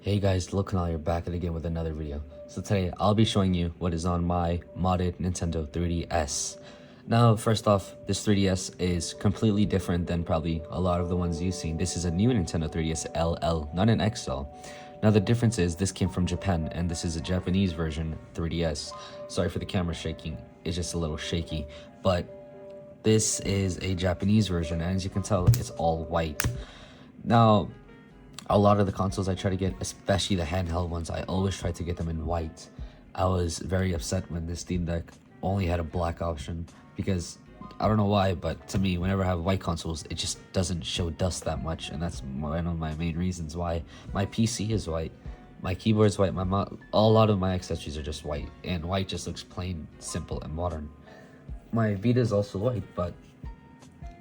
Hey guys, Look Canal, you're back again with another video. So today I'll be showing you what is on my modded Nintendo 3DS. Now first off, this 3DS is completely different than probably a lot of the ones you've seen. This is a new Nintendo 3DS LL, not an XL. Now the difference is this came from Japan and this is a Japanese version 3DS. Sorry for the camera shaking, it's just a little shaky. But this is a Japanese version and as you can tell it's all white. Now a lot of the consoles I try to get, especially the handheld ones, I always try to get them in white. I was very upset when this Steam Deck only had a black option because I don't know why, but to me, whenever I have white consoles, it just doesn't show dust that much, and that's one of my main reasons why. My PC is white, my keyboard is white, a lot of my accessories are just white, and white just looks plain, simple, and modern. My Vita is also white, but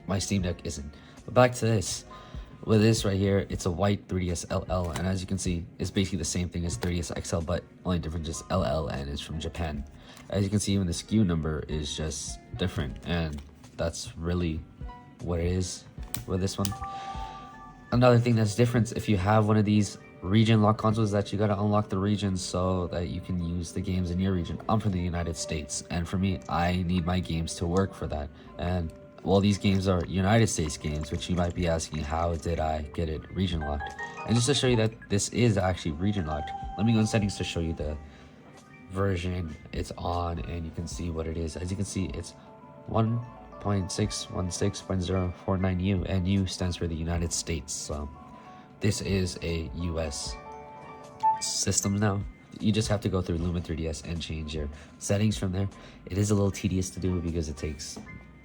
my Steam Deck isn't. But back to this. With this right here, it's a white 3DS LL, and as you can see, it's basically the same thing as 3DS XL, but only different is LL and it's from Japan. As you can see, even the SKU number is just different, and that's really what it is with this one. Another thing that's different, if you have one of these region lock consoles, that you gotta unlock the regions so that you can use the games in your region. I'm from the United States, and for me, I need my games to work for that, and well, these games are United States games, which you might be asking, how did I get it region locked? And just to show you that this is actually region locked, let me go in settings to show you the version it's on, and you can see what it is. As you can see, it's 1.616.049U, and U stands for the United States. So this is a US system now. You just have to go through Luma 3DS and change your settings from there. It is a little tedious to do because it takes,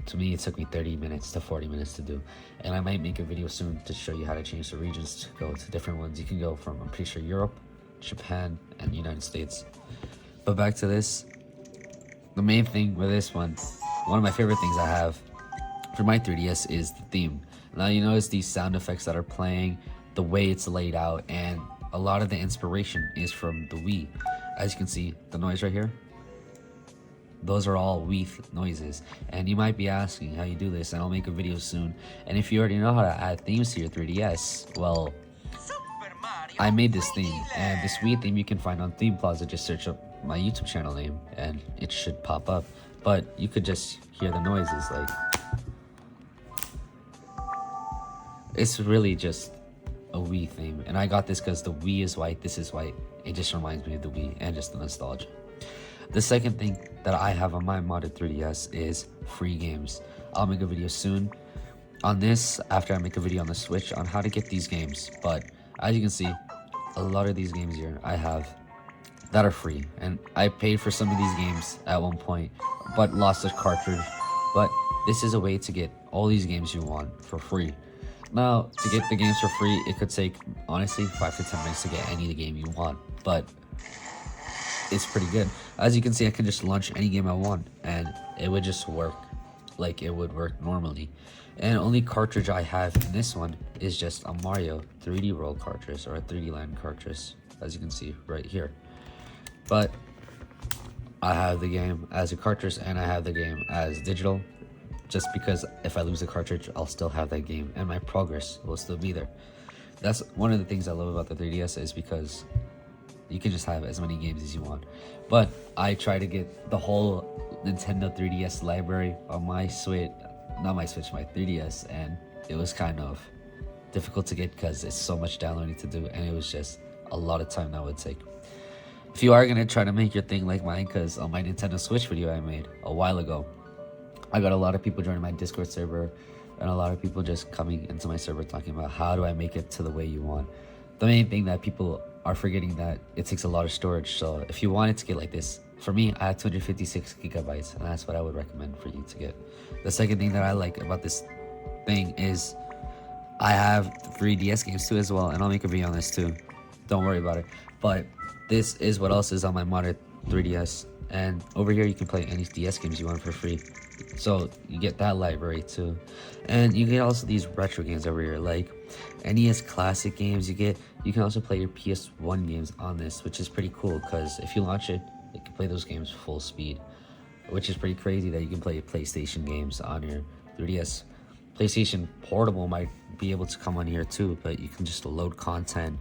to me, it took me 30 minutes to 40 minutes to do, and I might make a video soon to show you how to change the regions to go to different ones. You can go from, I'm pretty sure, Europe, Japan, and United States. But back to this, the main thing with this one of my favorite things I have for my 3DS is the theme. Now you notice these sound effects that are playing, the way it's laid out, and a lot of the inspiration is from the Wii. As you can see, the noise right here, those are all Wii noises, and you might be asking how you do this, and I'll make a video soon. And if you already know how to add themes to your 3DS, well, I made this theme, and this Wii theme you can find on Theme Plaza. Just search up my YouTube channel name, and it should pop up. But you could just hear the noises, like, it's really just a Wii theme, and I got this because the Wii is white, this is white. It just reminds me of the Wii and just the nostalgia. The second thing that I have on my modded 3DS is free games. I'll make a video soon on this after I make a video on the Switch on how to get these games. But as you can see, a lot of these games here I have that are free. And I paid for some of these games at one point, but lost the cartridge. But this is a way to get all these games you want for free. Now, to get the games for free, it could take, honestly, 5 to 10 minutes to get any game you want. But it's pretty good. As you can see, I can just launch any game I want and it would just work like it would work normally. And only cartridge I have in this one is just a Mario 3D World cartridge, or a 3D Land cartridge, as you can see right here. But I have the game as a cartridge and I have the game as digital, just because if I lose the cartridge, I'll still have that game and my progress will still be there. That's one of the things I love about the 3DS, is because you can just have as many games as you want. But I try to get the whole Nintendo 3DS library on my Switch, not my Switch, my 3DS, and it was kind of difficult to get because it's so much downloading to do, and it was just a lot of time that would take. If you are gonna try to make your thing like mine, because on my Nintendo Switch video I made a while ago, I got a lot of people joining my Discord server, and a lot of people just coming into my server talking about how do I make it to the way you want. The main thing that people are forgetting that it takes a lot of storage. So if you want it to get like this, for me, I have 256 gigabytes, and that's what I would recommend for you to get. The second thing that I like about this thing is I have 3DS games too as well, and I'll make a video on this too. Don't worry about it. But this is what else is on my modded 3DS, and over here you can play any DS games you want for free. So you get that library too, and you get also these retro games over here, like NES classic games. You can also play your PS1 games on this, which is pretty cool because if you launch it, you can play those games full speed, which is pretty crazy that you can play PlayStation games on your 3DS. PlayStation Portable might be able to come on here too, but you can just load content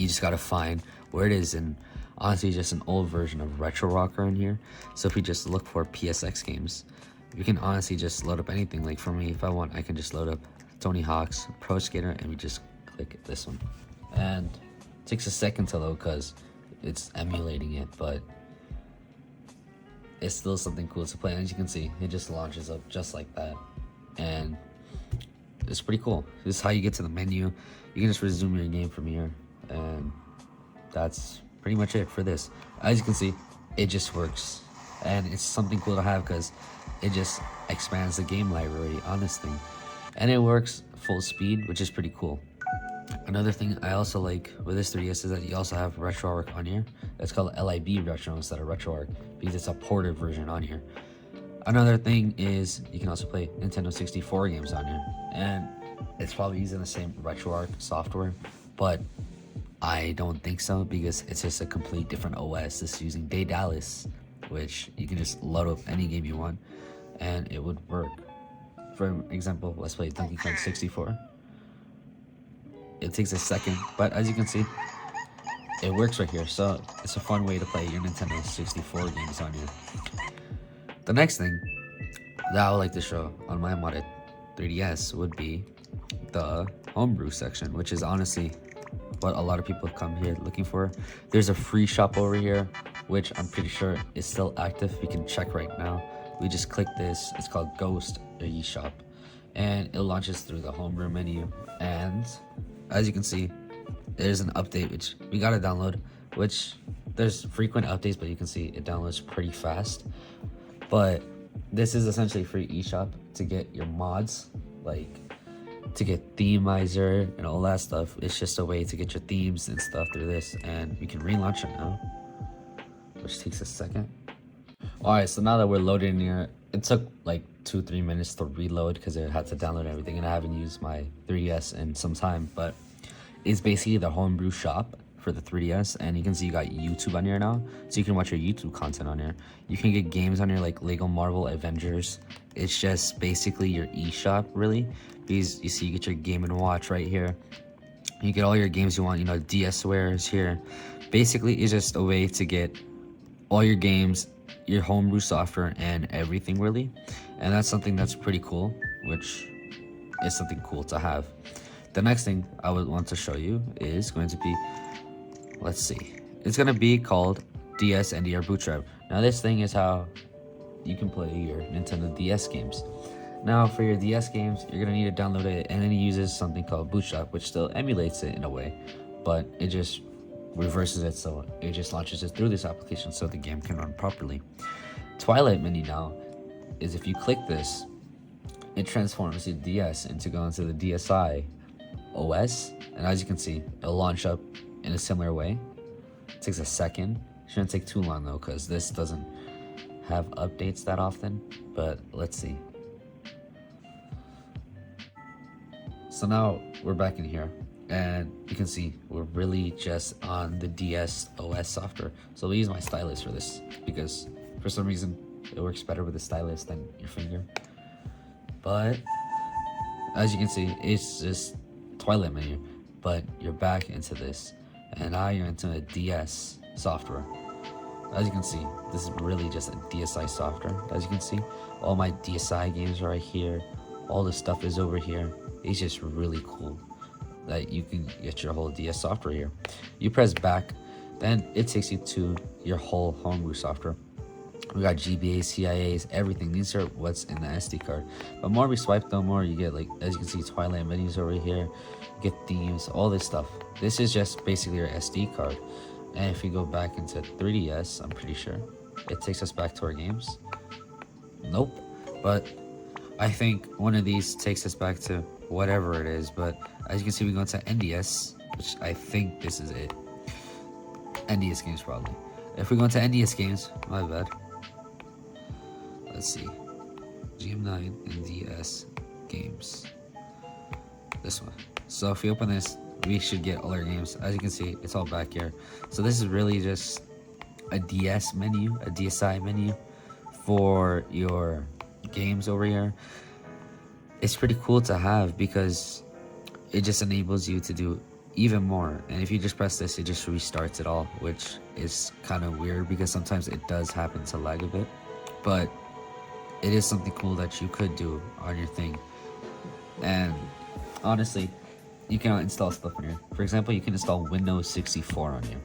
you just gotta find where it is, and honestly just an old version of Retro Rocker in here. So if you just look for PSX games, you can honestly just load up anything. Like for me, if I want, I can just load up Tony Hawk's Pro Skater, and we just click this one, and it takes a second to load because it's emulating it, but it's still something cool to play. And as you can see, it just launches up just like that, and it's pretty cool. This is how you get to the menu. You can just resume your game from here, and that's pretty much it for this. As you can see, it just works, and it's something cool to have because it just expands the game library on this thing, and it works full speed, which is pretty cool. Another thing I also like with this 3DS is that you also have RetroArch on here. It's called LIB Retro instead of RetroArch because it's a ported version on here. Another thing is you can also play Nintendo 64 games on here, and it's probably using the same RetroArch software, but I don't think so because it's just a complete different OS. It's using Daedalus, which you can just load up any game you want and it would work. For example, let's play Donkey Kong 64. It takes a second, but as you can see, it works right here. So it's a fun way to play your Nintendo 64 games on here. The next thing that I would like to show on my modded 3DS would be the homebrew section, which is honestly what a lot of people come here looking for. There's a free shop over here, which I'm pretty sure is still active. We can check right now. We just click this. It's called Ghost eShop, and it launches through the homebrew menu. And as you can see, there's an update which we gotta download, which there's frequent updates, but you can see it downloads pretty fast. But this is essentially free eShop to get your mods, like to get Themizer and all that stuff. It's just a way to get your themes and stuff through this, and we can relaunch it now, which takes a second. Alright, so now that we're loaded in here, it took like 2-3 minutes to reload because it had to download everything, and I haven't used my 3DS in some time, but it's basically the homebrew shop for the 3DS, and you can see you got YouTube on here now, so you can watch your YouTube content on here. You can get games on here like Lego Marvel Avengers. It's just basically your eShop, really, because you see you get your Game & Watch right here. You get all your games you want, you know, DSware is here. Basically, it's just a way to get all your games, your homebrew software, and everything, really. And that's something that's pretty cool, which is something cool to have. The next thing I would want to show you is going to be, let's see, it's going to be called DS NDR Bootstrap. Now this thing is how you can play your Nintendo DS games. Now for your DS games, you're going to need to download it, and then it uses something called Bootstrap, which still emulates it in a way, but it just reverses it, so it just launches it through this application so the game can run properly. Twilight menu now is if you click this, it transforms your DS into going to the DSi OS, and as you can see, it'll launch up in a similar way. It takes a second. Shouldn't take too long though, because this doesn't have updates that often, but let's see. So now we're back in here, and you can see we're really just on the DS OS software. So we'll use my stylus for this because for some reason it works better with the stylus than your finger. But as you can see, it's just Twilight menu, but you're back into this, and now you're into a DS software. As you can see, this is really just a DSi software. As you can see, all my DSi games are right here. All the stuff is over here. It's just really cool that you can get your whole DS software here. You press back, then it takes you to your whole homebrew software. We got GBAs, CIAs, everything. These are what's in the SD card. But more we swipe, the more you get, like, as you can see, Twilight menus over here. You get themes, all this stuff. This is just basically your SD card. And if you go back into 3DS, I'm pretty sure it takes us back to our games. Nope. But I think one of these takes us back to whatever it is. But as you can see, we go into NDS, which I think this is it. NDS games, probably. If we go into NDS games, my bad. Let's see. GM9 NDS games. This one. So if we open this, we should get all our games. As you can see, it's all back here. So this is really just a DS menu, a DSi menu for your games over here. It's pretty cool to have because it just enables you to do even more. And if you just press this, it just restarts it all, which is kind of weird because sometimes it does happen to lag a bit, but it is something cool that you could do on your thing. And honestly, you can install stuff on here. For example, you can install Windows 64 on here.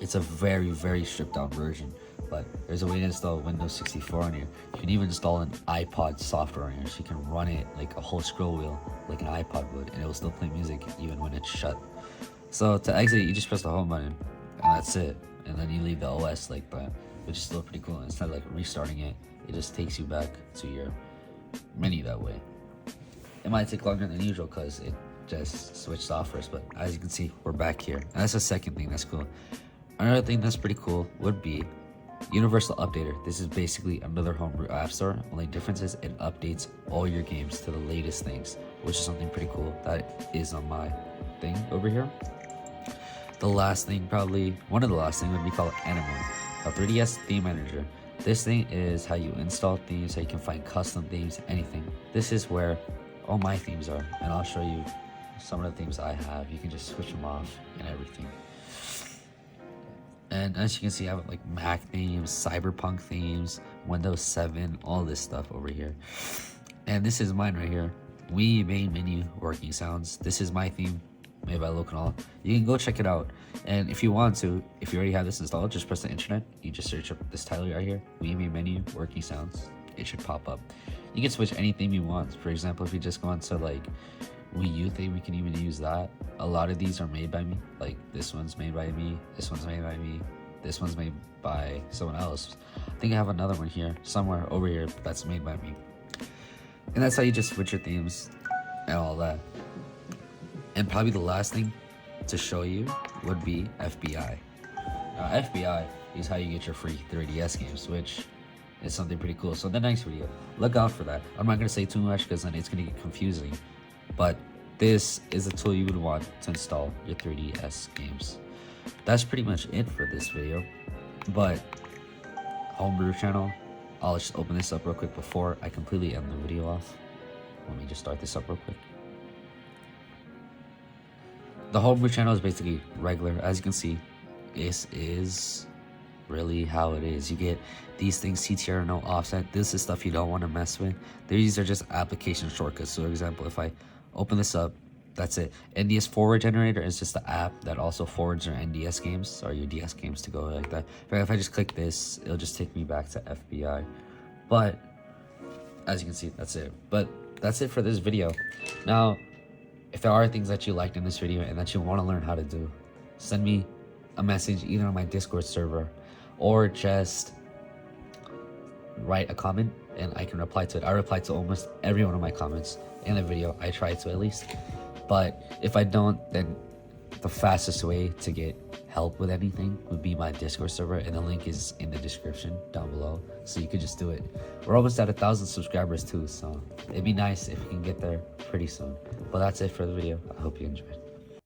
It's a very, very stripped down version, but there's a way to install Windows 64 on here. You can even install an iPod software on here, so you can run it like a whole scroll wheel, like an iPod would, and it will still play music even when it's shut. So to exit, you just press the home button, and that's it. And then you leave the OS like that, which is still pretty cool. Instead of like restarting it, it just takes you back to your menu that way. It might take longer than usual because it just switched off first, but as you can see, we're back here. And that's the second thing that's cool. Another thing that's pretty cool would be Universal Updater. This is basically another homebrew app store. Only difference is it updates all your games to the latest things, which is something pretty cool that is on my thing over here. The last thing, probably one of the last things, would be called Animal, a 3DS theme manager. This thing is how you install themes, how you can find custom themes, anything. This is where all my themes are, and I'll show you some of the themes I have. You can just switch them off and everything. And as you can see, I have like Mac themes, Cyberpunk themes, Windows 7, all this stuff over here. And this is mine right here. Wii main menu working sounds. This is my theme, made by Local. You can go check it out. And if you want to, if you already have this installed, just press the internet. You just search up this title right here, Wii main menu working sounds. It should pop up. You can switch any theme you want. For example, if you just go into like Wii U theme, we can even use that. A lot of these are made by me. Like this one's made by me, this one's made by me, this one's made by someone else. I think I have another one here, somewhere over here, that's made by me. And that's how you just switch your themes and all that. And probably the last thing to show you would be FBI. Now FBI is how you get your free 3DS games, which is something pretty cool. So in the next video, look out for that. I'm not going to say too much because then it's going to get confusing. But this is a tool you would want to install your 3DS games. That's pretty much it for this video. But homebrew channel, I'll just open this up real quick before I completely end the video off. Let me just start this up real quick. The homebrew channel is basically regular. As you can see, this is really how it is. You get these things, CTR, no offset. This is stuff you don't want to mess with. These are just application shortcuts. So for example, if I open this up, that's it. NDS forward generator is just the app that also forwards your NDS games or your DS games to go like that. But if I just click this, it'll just take me back to FBI. But as you can see, that's it. But that's it for this video. Now, if there are things that you liked in this video and that you want to learn how to do, send me a message either on my Discord server or just write a comment and I can reply to it. I reply to almost every one of my comments in the video. I try to at least. But if I don't, then the fastest way to get help with anything would be my Discord server, and the link is in the description down below, so you could just do it. We're almost at 1,000 subscribers too, so it'd be nice if we can get there pretty soon. But that's it for the video. I hope you enjoyed.